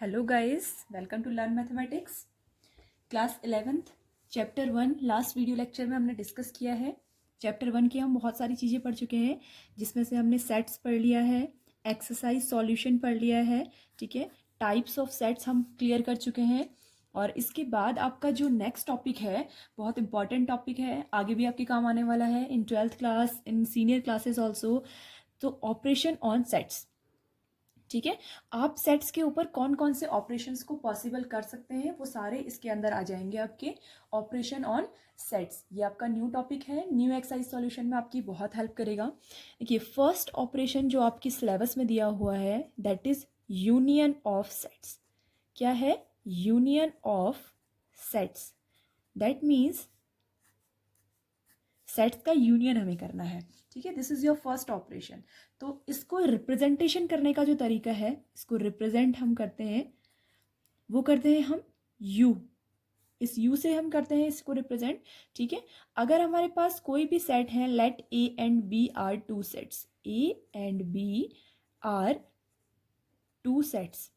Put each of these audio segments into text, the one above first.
Hello guys, welcome to learn mathematics class 11th chapter 1। Last video lecture में हमने discuss किया है। Chapter 1 की हम बहुत सारी चीज़ें पढ़ चुके हैं, जिसमें से हमने सेट्स पढ़ लिया है, एक्सरसाइज सॉल्यूशन पढ़ लिया है, ठीक है। टाइप्स ऑफ सेट्स हम क्लियर कर चुके हैं। और इसके बाद आपका जो नेक्स्ट टॉपिक है बहुत इंपॉर्टेंट टॉपिक है, आगे भी आपके काम आने वाला है इन 12th क्लास, इन सीनियर क्लासेस ऑल्सो। तो ऑपरेशन ऑन सेट्स, ठीक है। आप सेट्स के ऊपर कौन कौन से ऑपरेशंस को पॉसिबल कर सकते हैं वो सारे इसके अंदर आ जाएंगे आपके। ऑपरेशन ऑन सेट्स ये आपका न्यू टॉपिक है, न्यू एक्सरसाइज सॉल्यूशन में आपकी बहुत हेल्प करेगा। देखिए, फर्स्ट ऑपरेशन जो आपकी सिलेबस में दिया हुआ है that is union of sets. क्या है? Union of sets. That means sets का यूनियन हमें करना है, ठीक है। This is your first operation. तो इसको रिप्रेजेंटेशन करने का जो तरीका है, इसको रिप्रेजेंट हम करते हैं, वो करते हैं हम यू। इस यू से हम करते हैं इसको रिप्रेजेंट, ठीक है। अगर हमारे पास कोई भी सेट है, let A and B are two sets, A and B are two sets,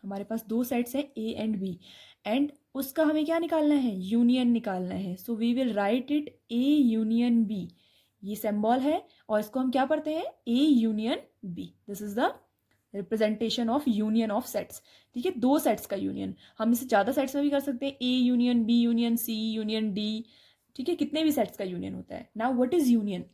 हमारे पास दो सेट्स हैं ए एंड बी, एंड उसका हमें क्या निकालना है? यूनियन निकालना है। So we will write it A union B. ये सिंबल है और इसको हम क्या पढ़ते हैं? A union B. This is the representation of union of sets, ठीक है। दो सेट्स का यूनियन, हम इसे ज़्यादा सेट्स में भी कर सकते हैं, A union B union C union D, ठीक है। कितने भी सेट्स का यूनियन होता है। Now what is union?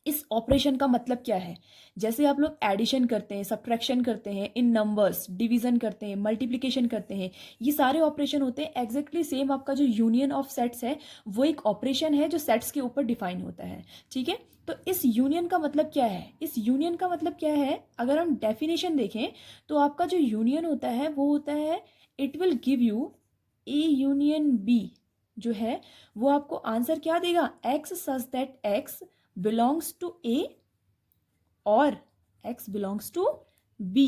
इस ऑपरेशन का मतलब क्या है? जैसे आप लोग एडिशन करते हैं, सब्ट्रैक्शन करते हैं इन नंबर्स, डिवीजन करते हैं, मल्टीप्लिकेशन करते हैं, ये सारे ऑपरेशन होते हैं एग्जैक्टली सेम। आपका जो यूनियन ऑफ सेट्स है वो एक ऑपरेशन है जो सेट्स के ऊपर डिफाइन होता है, ठीक है। तो इस यूनियन का मतलब क्या है? इस यूनियन का मतलब क्या है? अगर हम डेफिनेशन देखें तो आपका जो यूनियन होता है वो होता है, it will give you a union B. जो है वो आपको आंसर क्या देगा? X such that X belongs to A और x बिलोंग्स टू b।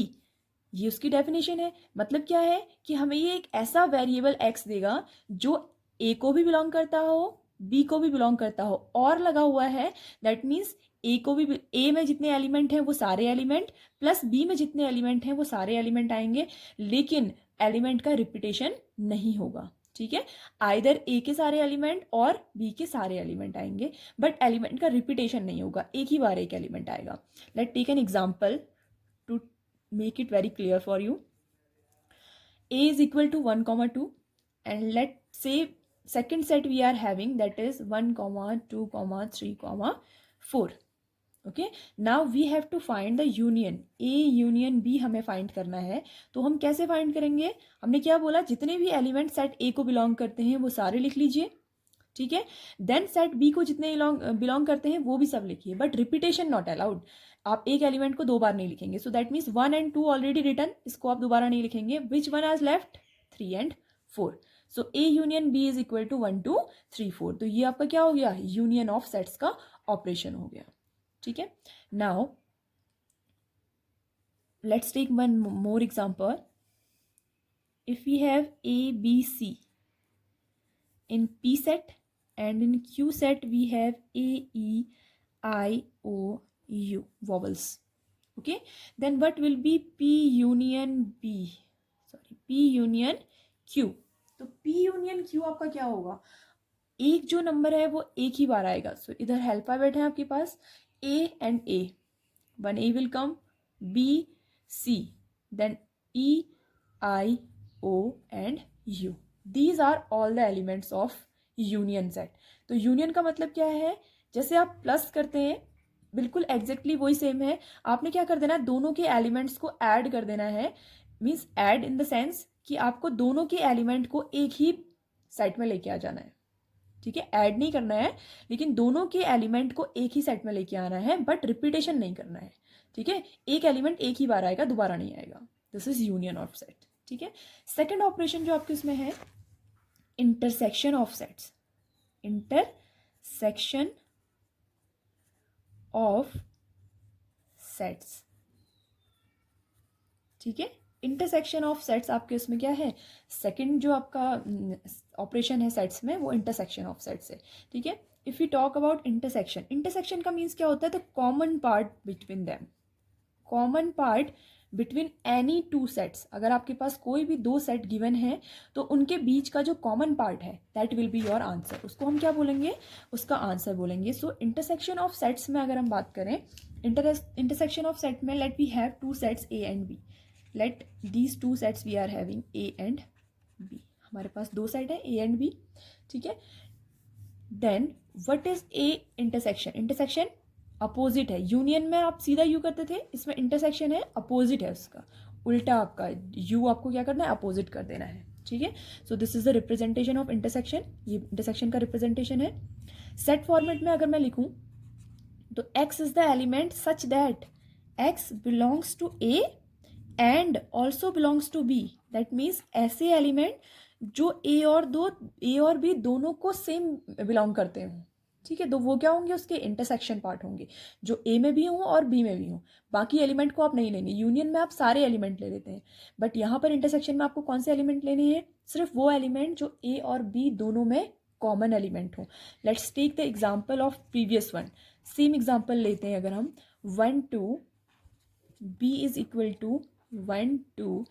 ये उसकी डेफिनेशन है। मतलब क्या है कि हमें ये एक ऐसा वेरिएबल x देगा जो a को भी बिलोंग करता हो, b को भी बिलोंग करता हो, और लगा हुआ है। दैट मीन्स a को भी, a में जितने एलिमेंट हैं वो सारे एलिमेंट, प्लस b में जितने एलिमेंट हैं वो सारे एलिमेंट आएंगे, लेकिन एलिमेंट का रिपीटेशन नहीं होगा, ठीक है। आइदर ए के सारे एलिमेंट और बी के सारे एलिमेंट आएंगे, बट एलिमेंट का रिपीटेशन नहीं होगा, एक ही बार एक एलिमेंट आएगा। Let take an example to make it very clear for you. A is equal to 1, 2 and let say second set we are having that is 1, 2, 3, 4. Okay, now we have to find the union A union B, हमें find करना है। तो हम कैसे find करेंगे? हमने क्या बोला? जितने भी एलिमेंट सेट ए को बिलोंग करते हैं वो सारे लिख लीजिए, ठीक है। देन सेट बी को जितने बिलोंग करते हैं वो भी सब लिखिए, बट रिपीटेशन नॉट अलाउड। आप एक एलिमेंट को दो बार नहीं लिखेंगे। So that means 1 and 2 already written, इसको आप दोबारा नहीं लिखेंगे। Which one has left? 3 and 4। So A union B is equal to 1, 2, 3, 4। तो ये आपका क्या हो गया? यूनियन ऑफ सेट्स का ऑपरेशन हो गया, ठीक है। Now let's take one more example. If we have A B C in P set and in Q set we have A, E, I, O, U vowels. Okay, then what will be P union B? Sorry, P union Q. तो P union Q आपका क्या होगा? एक जो number है वो एक ही बार आएगा। सो इधर अल्फाबेट है आपके पास A and A. One A will come, B, C, then E, I, O and U. These are all the elements of union set. तो यूनियन का मतलब क्या है? जैसे आप प्लस करते हैं, बिल्कुल एग्जैक्टली वही सेम है। आपने क्या कर देना है? दोनों के एलिमेंट्स को ऐड कर देना है। Means add in the sense कि आपको दोनों के एलिमेंट को एक ही सेट में लेके आ जाना है, ठीक है। ऐड नहीं करना है, लेकिन दोनों के एलिमेंट को एक ही सेट में लेके आना है, बट रिपीटेशन नहीं करना है, ठीक है। एक एलिमेंट एक ही बार आएगा, दोबारा नहीं आएगा। This is union of set, ठीक है। सेकेंड ऑपरेशन जो आपके उसमें है, intersection of sets. Intersection of sets, ठीक है। इंटरसेक्शन ऑफ सेट्स आपके उसमें क्या है? सेकंड जो आपका ऑपरेशन है सेट्स में, वो इंटरसेक्शन ऑफ सेट्स है, ठीक है। If you talk about intersection, intersection का मीन्स क्या होता है? The common part between them, common part between any two sets, अगर आपके पास कोई भी दो सेट गिवन है तो उनके बीच का जो कॉमन पार्ट है that will be your answer, उसको हम क्या बोलेंगे, उसका आंसर बोलेंगे. सो इंटरसेक्शन ऑफ सेट्स में अगर हम बात करें, इंटरसेक्शन ऑफ सेट में let we have two sets A and B, let these two sets we are having A and B, हमारे पास दो सेट है ए एंड बी, ठीक है. Then what is A intersection, intersection opposite है. Union में आप सीधा यू करते थे, इसमें इंटरसेक्शन है अपोजिट है उसका, उल्टा आपका यू आपको क्या करना है, अपोजिट कर देना है, ठीक है. So this is the representation of intersection, ये इंटरसेक्शन का रिप्रेजेंटेशन है. सेट फॉर्मेट में अगर मैं लिखूं तो x is the element such that x belongs to a and also belongs to b, that means ऐसे एलिमेंट जो a और b दोनों को सेम बिलोंग करते हों, ठीक है. तो वो क्या होंगे, उसके इंटरसेक्शन पार्ट होंगे, जो ए में भी हों और बी में भी हों. बाकी एलिमेंट को आप नहीं लेंगे, यूनियन में आप सारे एलिमेंट ले लेते हैं, बट यहाँ पर इंटरसेक्शन में आपको कौन से एलिमेंट लेने हैं, सिर्फ वो एलिमेंट जो ए और बी दोनों में कॉमन एलिमेंट हो. Let's take the example of previous one. Same example लेते हैं अगर हम 1 2 b is equal to 1 2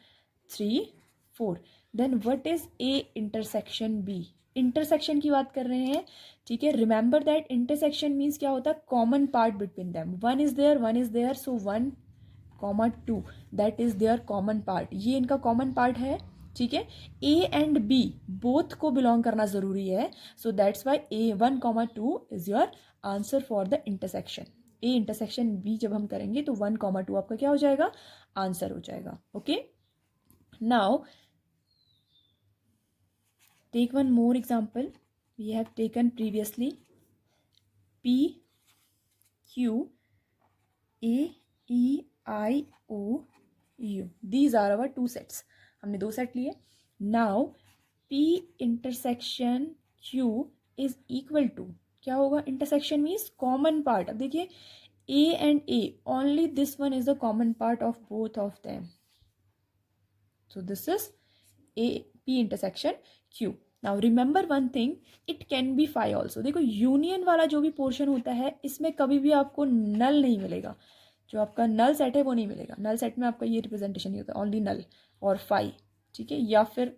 3 4, then what is A intersection B, intersection की बात कर रहे हैं, ठीक है. रिमेंबर दैट इंटरसेक्शन मीन्स क्या होता है, common part between them, one is there so 1 2 that is there common part, ये इनका कॉमन पार्ट है, ठीक है. ए एंड बी बोथ को बिलोंग करना जरूरी है, so that's why A 1 2 is your answer for the intersection. A intersection B जब हम करेंगे तो 1 2 आपका क्या हो जाएगा, आंसर हो जाएगा. Okay, now take one more example we have taken previously. P Q A E I O U, these are our two sets, हमने दो सेट लिए. now P intersection Q is equal to, क्या होगा, intersection means common part. अब देखिए A and A, only this one is the common part of both of them, so this is A P intersection Q. Now remember one thing, it can be phi also. देखो union वाला जो भी portion होता है इसमें कभी भी आपको नल नहीं मिलेगा, जो आपका नल सेट है वो नहीं मिलेगा. नल सेट में आपका ये रिप्रेजेंटेशन नहीं होता, ओनली नल और फाई, ठीक है. या फिर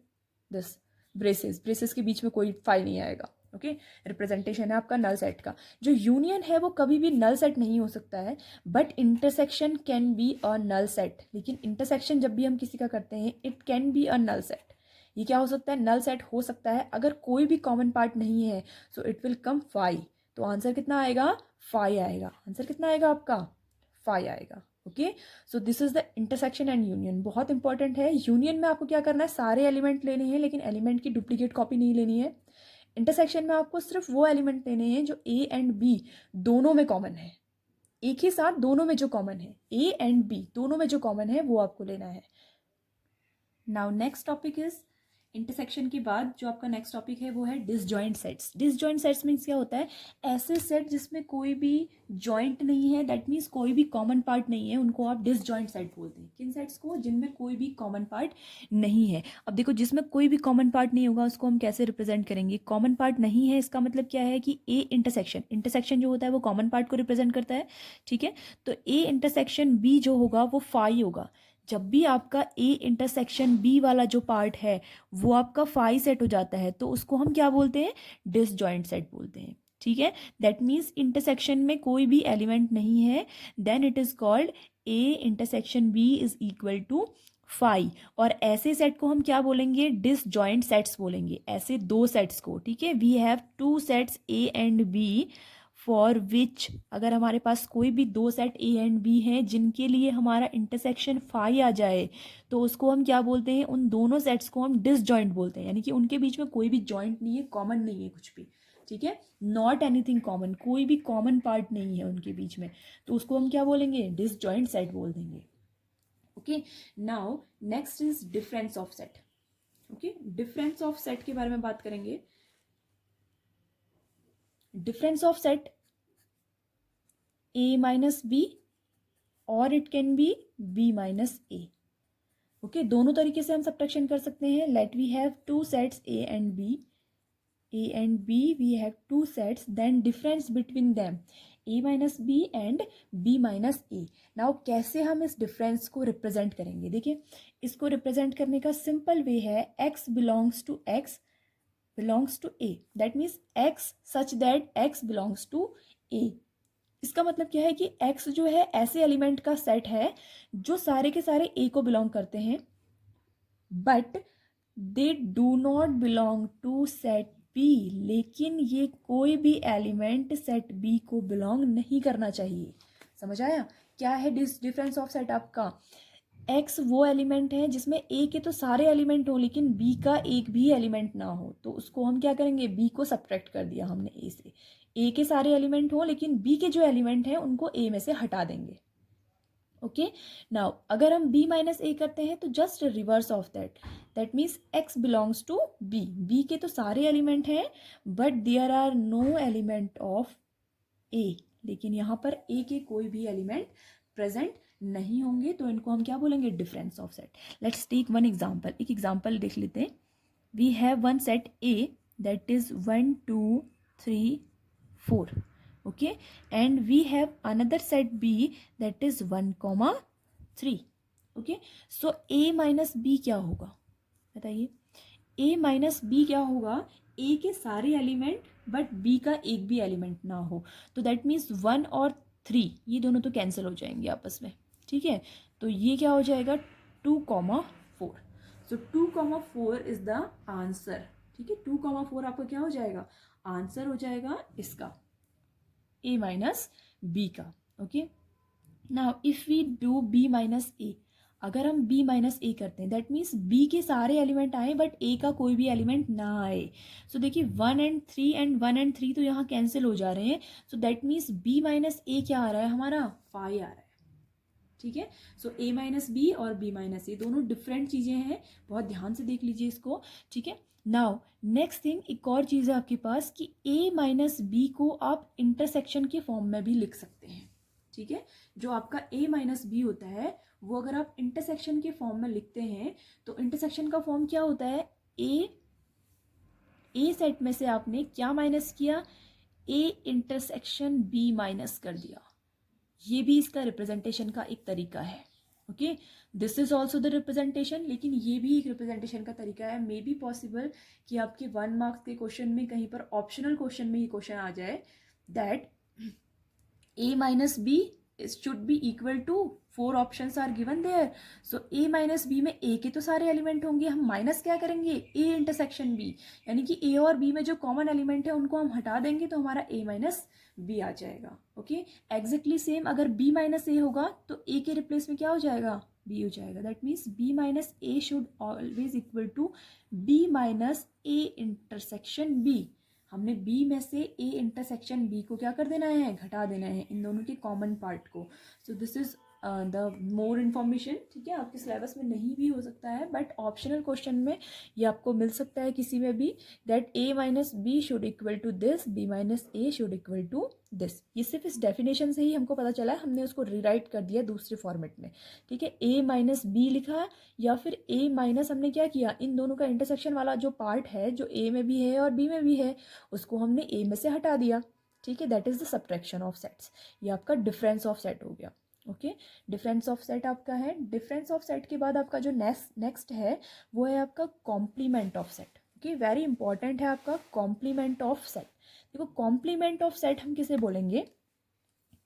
दिस ब्रेसेस के बीच में कोई फाई नहीं आएगा. ओके, रिप्रेजेंटेशन है आपका नल सेट का. जो यूनियन है वो कभी भी नल सेट नहीं हो सकता है, but intersection can be a null set. लेकिन इंटरसेक्शन जब भी हम किसी का करते हैं it can be a null set. ये क्या हो सकता है, नल सेट हो सकता है अगर कोई भी कॉमन पार्ट नहीं है, so it will come phi. तो आंसर कितना आएगा, फाई आएगा. आंसर कितना आएगा आपका, फाई आएगा. Okay, so this is the intersection and union. बहुत इंपॉर्टेंट है, यूनियन में आपको क्या करना है, सारे एलिमेंट लेने हैं लेकिन एलिमेंट की डुप्लीकेट कॉपी नहीं लेनी है. इंटरसेक्शन में आपको सिर्फ वो एलिमेंट लेने हैं जो ए एंड बी दोनों में कॉमन है, एक ही साथ दोनों में जो कॉमन है, ए एंड बी दोनों में जो कॉमन है वो आपको लेना है. Now next topic is, intersection के बाद जो आपका नेक्स्ट टॉपिक है वो है disjoint sets. Disjoint sets means क्या होता है, ऐसे सेट जिसमें कोई भी जॉइंट नहीं है, दैट मीन्स कोई भी कॉमन पार्ट नहीं है, उनको आप डिसजॉइंट सेट बोलते हैं. किन सेट्स को, जिनमें कोई भी कॉमन पार्ट नहीं है. अब देखो जिसमें कोई भी कॉमन पार्ट नहीं होगा उसको हम कैसे रिप्रेजेंट करेंगे, कॉमन पार्ट नहीं है इसका मतलब क्या है कि ए इंटरसेक्शन, इंटरसेक्शन जो होता है वो कॉमन पार्ट को रिप्रेजेंट करता है, ठीक है. तो ए इंटरसेक्शन बी जो होगा वो फाई होगा. जब भी आपका ए इंटरसेक्शन बी वाला जो पार्ट है वो आपका फाई सेट हो जाता है तो उसको हम क्या बोलते हैं, डिसजॉइंट सेट बोलते हैं, ठीक है. दैट मीन्स इंटरसेक्शन में कोई भी एलिमेंट नहीं है, then it is called A intersection B is equal to phi. और ऐसे सेट को हम क्या बोलेंगे, डिसजॉइंट सेट्स बोलेंगे, ऐसे दो सेट्स को, ठीक है. We have two sets A and B for which, अगर हमारे पास कोई भी दो सेट ए एंड बी हैं जिनके लिए हमारा इंटरसेक्शन फाई आ जाए तो उसको हम क्या बोलते हैं, उन दोनों सेट्स को हम डिसजॉइंट बोलते हैं. यानी कि उनके बीच में कोई भी जॉइंट नहीं है, कॉमन नहीं है कुछ भी, ठीक है. नॉट एनीथिंग कॉमन, कोई भी कॉमन पार्ट नहीं है उनके बीच में, तो उसको हम क्या बोलेंगे, डिसजॉइंट सेट बोल देंगे. Okay, now next is difference of set. Okay, difference of set के बारे में बात करेंगे. Difference of set a minus B और it can be b minus A. Okay, दोनों तरीके से हम सब्ट्रैक्शन कर सकते हैं. Let we have two sets a and b we have two sets, then difference between them A minus B and B minus A. Now कैसे हम इस डिफरेंस को रिप्रेजेंट करेंगे? देखिए, इसको रिप्रेजेंट करने का सिंपल वे है x belongs to x belongs to a, that means x such that x belongs to a। इसका मतलब क्या है कि x जो है ऐसे एलिमेंट का सेट है जो सारे के सारे a को बिलोंग करते हैं, but they do not belong to set B. लेकिन ये कोई भी एलिमेंट सेट बी को बिलोंग नहीं करना चाहिए। समझ आया? क्या है डिफरेंस ऑफ सेट आपका? एक्स वो एलिमेंट है जिसमें ए के तो सारे एलिमेंट हो लेकिन बी का एक भी एलिमेंट ना हो, तो उसको हम क्या करेंगे? बी को सब्ट्रैक्ट कर दिया हमने ए से। ए के सारे एलिमेंट हो लेकिन बी के जो एलिमेंट हैं उनको ए में से हटा देंगे। ओके, नाउ अगर हम b माइनस ए करते हैं तो just reverse of that means x belongs to b। b के तो सारे एलिमेंट हैं but there are no element of a, लेकिन यहाँ पर a के कोई भी एलिमेंट प्रेजेंट नहीं होंगे, तो इनको हम क्या बोलेंगे? Difference of set. Let's take one example. एक एग्जाम्पल देख लेते हैं। We have one set a that is 1 2 3 4, okay, and we have another set b that is 1 3, okay, so a minus b क्या होगा? बताइए, a माइनस बी क्या होगा? a के सारे एलिमेंट बट b का एक भी एलिमेंट ना हो, तो दैट मीन्स 1 और 3 ये दोनों तो कैंसिल हो जाएंगे आपस में, ठीक है? तो ये क्या हो जाएगा? 2 4। सो 2 4 इज द आंसर, ठीक है? 2 4 आपका क्या हो जाएगा? आंसर हो जाएगा इसका a माइनस बी का। Okay, now if we do b minus A, अगर हम b माइनस ए करते हैं दैट मीन्स b के सारे एलिमेंट आए बट a का कोई भी एलिमेंट ना आए। सो देखिए 1 and 3 एंड 1 and 3 तो यहाँ कैंसिल हो जा रहे हैं, so that means b minus A क्या आ रहा है? हमारा 5 आ रहा है, ठीक है? सो a माइनस बी और b माइनस ए दोनों डिफरेंट चीज़ें हैं, बहुत ध्यान से देख लीजिए इसको, ठीक है? नाउ नेक्स्ट थिंग, एक और चीज़ है आपके पास कि a माइनस बी को आप इंटरसेक्शन के फॉर्म में भी लिख सकते हैं, ठीक है? जो आपका a माइनस बी होता है वो अगर आप इंटरसेक्शन के फॉर्म में लिखते हैं तो इंटरसेक्शन का फॉर्म क्या होता है? a सेट में से आपने क्या माइनस किया? a इंटरसेक्शन b माइनस कर दिया। ये भी इसका रिप्रेजेंटेशन का एक तरीका है। Okay, this is also the representation, लेकिन ये भी एक रिप्रेजेंटेशन का तरीका है। मे बी पॉसिबल कि आपके 1 मार्क्स के क्वेश्चन में कहीं पर ऑप्शनल क्वेश्चन में ये क्वेश्चन आ जाए that a minus B should be equal to 4 options are given there. So a minus B में a के तो सारे एलिमेंट होंगे, हम माइनस क्या करेंगे? a इंटरसेक्शन b, यानी कि a और b में जो कॉमन एलिमेंट है उनको हम हटा देंगे तो हमारा a माइनस बी आ जाएगा। ओके, एग्जैक्टली सेम अगर b माइनस ए होगा तो a के रिप्लेस में क्या हो जाएगा? b हो जाएगा। That means b minus A should always equal to b minus A intersection b। हमने b में से a इंटरसेक्शन b को क्या कर देना है? घटा देना है, इन दोनों के कॉमन पार्ट को। सो this is the more information, ठीक है? आपके सिलेबस में नहीं भी हो सकता है बट ऑप्शनल क्वेश्चन में ये आपको मिल सकता है किसी में भी, that a minus B should equal to this, b minus A should equal to this. ये सिर्फ इस डेफिनेशन से ही हमको पता चला है, हमने उसको रीराइट कर दिया दूसरे फॉर्मेट में, ठीक है? a माइनस बी लिखा या फिर a माइनस, हमने क्या किया? इन दोनों का इंटरसेक्शन वाला जो पार्ट है जो a में भी है और b में भी है उसको हमने a में से हटा दिया, ठीक है? That is the subtraction of sets. ये आपका डिफरेंस ऑफ सेट हो गया। ओके, डिफरेंस ऑफ सेट आपका है। डिफरेंस ऑफ सेट के बाद आपका जो नेक्स्ट है वो है आपका complement of set. Okay, very important है आपका कॉम्प्लीमेंट ऑफ सेट। देखो कॉम्प्लीमेंट ऑफ सेट हम किसे बोलेंगे?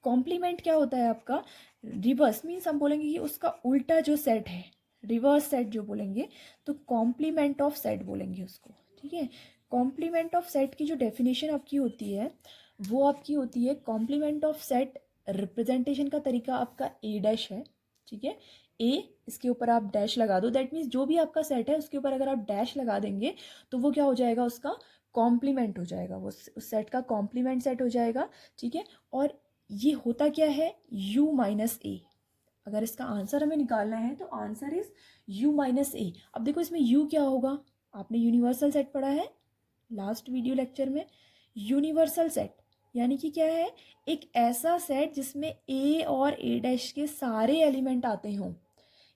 कॉम्प्लीमेंट क्या होता है आपका? रिवर्स मीन्स हम बोलेंगे कि उसका उल्टा जो सेट है, रिवर्स सेट जो बोलेंगे तो कॉम्प्लीमेंट ऑफ सेट बोलेंगे उसको, ठीक है? कॉम्प्लीमेंट ऑफ सेट की जो डेफिनेशन आपकी होती है वो आपकी होती है, कॉम्प्लीमेंट ऑफ सेट रिप्रेजेंटेशन का तरीका आपका ए डैश है, ठीक है? ए, इसके ऊपर आप डैश लगा दो, दैट मीन्स जो भी आपका सेट है उसके ऊपर अगर आप डैश लगा देंगे तो वो क्या हो जाएगा? उसका कॉम्प्लीमेंट हो जाएगा, वो उस सेट का कॉम्प्लीमेंट सेट हो जाएगा, ठीक है? और ये होता क्या है? u minus A. अगर इसका आंसर हमें निकालना है तो आंसर इज u माइनस ए। अब देखो इसमें u क्या होगा? आपने यूनिवर्सल सेट पढ़ा है लास्ट वीडियो लेक्चर में। यूनिवर्सल सेट यानी कि क्या है? एक ऐसा सेट जिसमें a और a डैश के सारे एलिमेंट आते हों।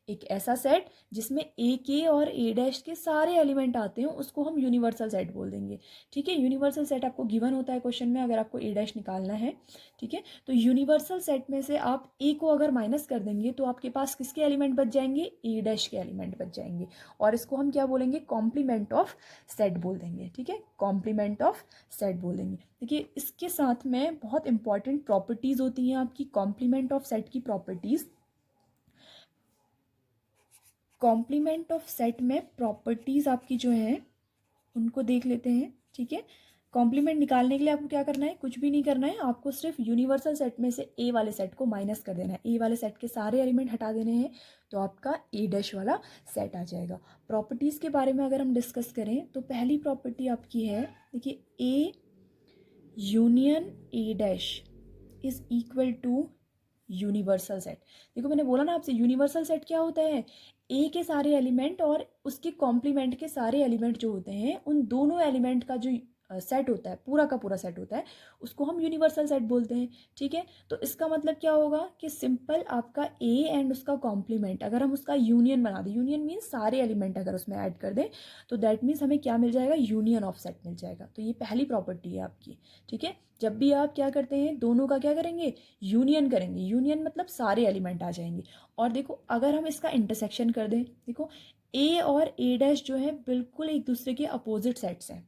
एक ऐसा सेट जिसमें ए के और ए डैश के सारे एलिमेंट आते हैं उसको हम यूनिवर्सल सेट बोल देंगे। ठीक है, यूनिवर्सल सेट आपको गिवन होता है क्वेश्चन में अगर आपको ए डैश निकालना है। ठीक है, तो यूनिवर्सल सेट में से आप ए को अगर माइनस कर देंगे तो आपके पास किसके एलिमेंट बच जाएंगे, ए डैश के एलिमेंट बच जाएंगे, और इसको हम क्या बोलेंगे, कॉम्प्लीमेंट ऑफ सेट बोल देंगे। ठीक है, कॉम्प्लीमेंट ऑफ सेट बोल देंगे। देखिए इसके साथ में बहुत इंपॉर्टेंट प्रॉपर्टीज़ होती हैं आपकी कॉम्प्लीमेंट ऑफ सेट की प्रॉपर्टीज़। कॉम्प्लीमेंट ऑफ सेट में प्रॉपर्टीज़ आपकी जो हैं उनको देख लेते हैं। ठीक है, कॉम्प्लीमेंट निकालने के लिए आपको क्या करना है, कुछ भी नहीं करना है, आपको सिर्फ यूनिवर्सल सेट में से ए वाले सेट को माइनस कर देना है, ए वाले सेट के सारे एलिमेंट हटा देने हैं, तो आपका ए डैश वाला सेट आ जाएगा। प्रॉपर्टीज़ के बारे में अगर हम डिस्कस करें तो पहली प्रॉपर्टी आपकी है, देखिए A union A dash is equal to universal set. देखो मैंने बोला ना आपसे, यूनिवर्सल सेट क्या होता है, ए के सारे एलिमेंट और उसके कॉम्प्लीमेंट के सारे एलिमेंट जो होते हैं उन दोनों एलिमेंट का जो सेट होता है, पूरा का पूरा सेट होता है, उसको हम यूनिवर्सल सेट बोलते हैं। ठीक है, तो इसका मतलब क्या होगा कि सिंपल आपका ए एंड उसका कॉम्प्लीमेंट अगर हम उसका यूनियन बना दें, यूनियन मीन्स सारे एलिमेंट अगर उसमें ऐड कर दें, तो दैट मीन्स हमें क्या मिल जाएगा, यूनियन ऑफ सेट मिल जाएगा। तो ये पहली प्रॉपर्टी है आपकी। ठीक है, जब भी आप क्या करते हैं, दोनों का क्या करेंगे, यूनियन करेंगे, यूनियन मतलब सारे एलिमेंट आ जाएंगे। और देखो अगर हम इसका इंटरसेक्शन कर दें, देखो ए और ए डैश जो है बिल्कुल एक दूसरे के अपोजिट सेट्स हैं,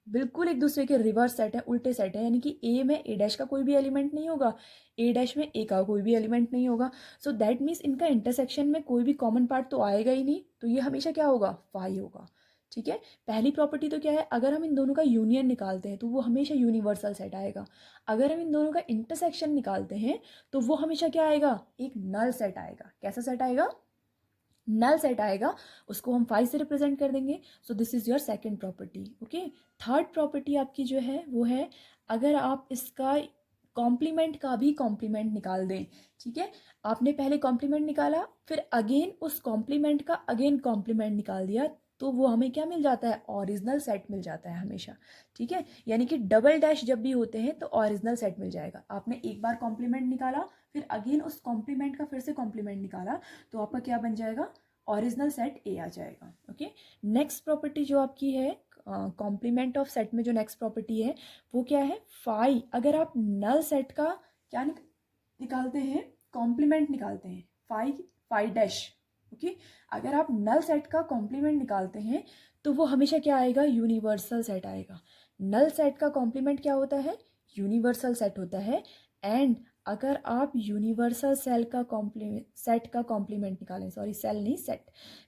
बिल्कुल एक दूसरे के रिवर्स सेट है, उल्टे सेट है, यानी कि ए में ए डैश का कोई भी एलिमेंट नहीं होगा, ए डैश में ए का कोई भी एलिमेंट नहीं होगा। सो दैट मीन्स इनका इंटरसेक्शन में कोई भी कॉमन पार्ट तो आएगा ही नहीं, तो ये हमेशा क्या होगा, फाई होगा। ठीक है, पहली प्रॉपर्टी तो क्या है, अगर हम इन दोनों का यूनियन निकालते हैं तो वो हमेशा यूनिवर्सल सेट आएगा। अगर हम इन दोनों का इंटरसेक्शन निकालते हैं तो वो हमेशा क्या आएगा, एक नल सेट आएगा। कैसा सेट आएगा, नल सेट आएगा, उसको हम 5 से रिप्रेजेंट कर देंगे। सो this is your second property. Okay, third property आपकी जो है वो है, अगर आप इसका कॉम्प्लीमेंट का भी कॉम्प्लीमेंट निकाल दें। ठीक है, आपने पहले कॉम्प्लीमेंट निकाला, फिर अगेन उस कॉम्प्लीमेंट का अगेन कॉम्प्लीमेंट निकाल दिया, तो वो हमें क्या मिल जाता है, ओरिजिनल सेट मिल जाता है हमेशा। ठीक है, यानी कि डबल डैश जब भी होते हैं तो ओरिजिनल सेट मिल जाएगा। आपने एक बार कॉम्प्लीमेंट निकाला, फिर अगेन उस कॉम्प्लीमेंट का फिर से कॉम्प्लीमेंट निकाला, तो आपका क्या बन जाएगा, ओरिजिनल सेट ए आ जाएगा। ओके, नेक्स्ट प्रॉपर्टी जो आपकी है कॉम्प्लीमेंट ऑफ सेट में, जो नेक्स्ट प्रॉपर्टी है वो क्या है, फाई। अगर आप नल सेट का क्या निकालते हैं, कॉम्प्लीमेंट निकालते हैं, फाई फाई डैश। ओके, अगर आप नल सेट का कॉम्प्लीमेंट निकालते हैं तो वो हमेशा क्या आएगा, यूनिवर्सल सेट आएगा। नल सेट का कॉम्प्लीमेंट क्या होता है, यूनिवर्सल सेट होता है। एंड अगर आप यूनिवर्सल सेट का कॉम्प्लीमेंट निकालें, सॉरी सेल नहीं सेट,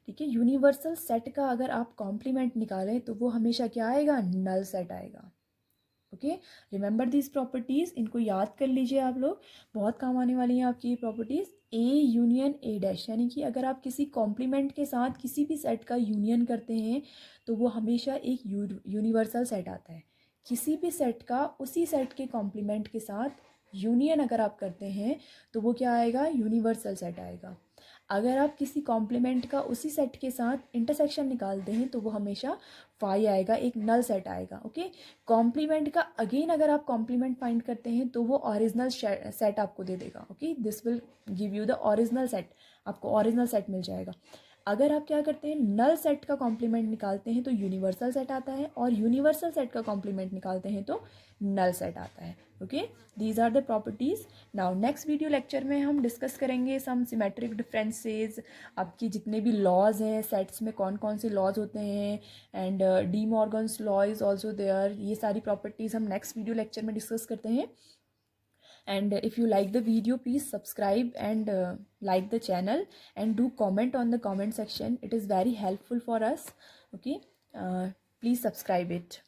ठीक है, यूनिवर्सल सेट का अगर आप कॉम्प्लीमेंट निकालें तो वो हमेशा क्या आएगा, नल सेट आएगा। ओके, रिमेंबर दिस प्रॉपर्टीज़, इनको याद कर लीजिए आप लोग, बहुत काम आने वाली हैं आपकी ये properties. A union A dash, यानी कि अगर आप किसी कॉम्प्लीमेंट के साथ किसी भी सेट का यूनियन करते हैं तो वो हमेशा एक यूनिवर्सल सेट आता है। किसी भी सेट का उसी सेट के कॉम्प्लीमेंट के साथ यूनियन अगर आप करते हैं तो वो क्या आएगा, यूनिवर्सल सेट आएगा। अगर आप किसी कॉम्प्लीमेंट का उसी सेट के साथ इंटरसेक्शन निकालते हैं तो वो हमेशा फाई आएगा, एक नल सेट आएगा। ओके, कॉम्प्लीमेंट का अगेन अगर आप कॉम्प्लीमेंट फाइंड करते हैं तो वो ओरिजिनल सेट आपको दे देगा। Okay, this will give you the original set, आपको ओरिजिनल सेट मिल जाएगा। अगर आप क्या करते हैं, नल सेट का कॉम्प्लीमेंट निकालते हैं तो यूनिवर्सल सेट आता है, और यूनिवर्सल सेट का कॉम्प्लीमेंट निकालते हैं तो नल सेट आता है। Okay, these are the properties. Now next video lecture में हम डिस्कस करेंगे सम सिमेट्रिक डिफरेंसेस, आपकी जितने भी लॉज हैं सेट्स में कौन कौन से लॉज होते हैं, and De Morgan's law is also there. ये सारी प्रॉपर्टीज़ हम नेक्स्ट वीडियो लेक्चर में डिस्कस करते हैं। And if you like the video, please subscribe and like the channel, and do comment on the comment section. It is very helpful for us. Okay, please subscribe it.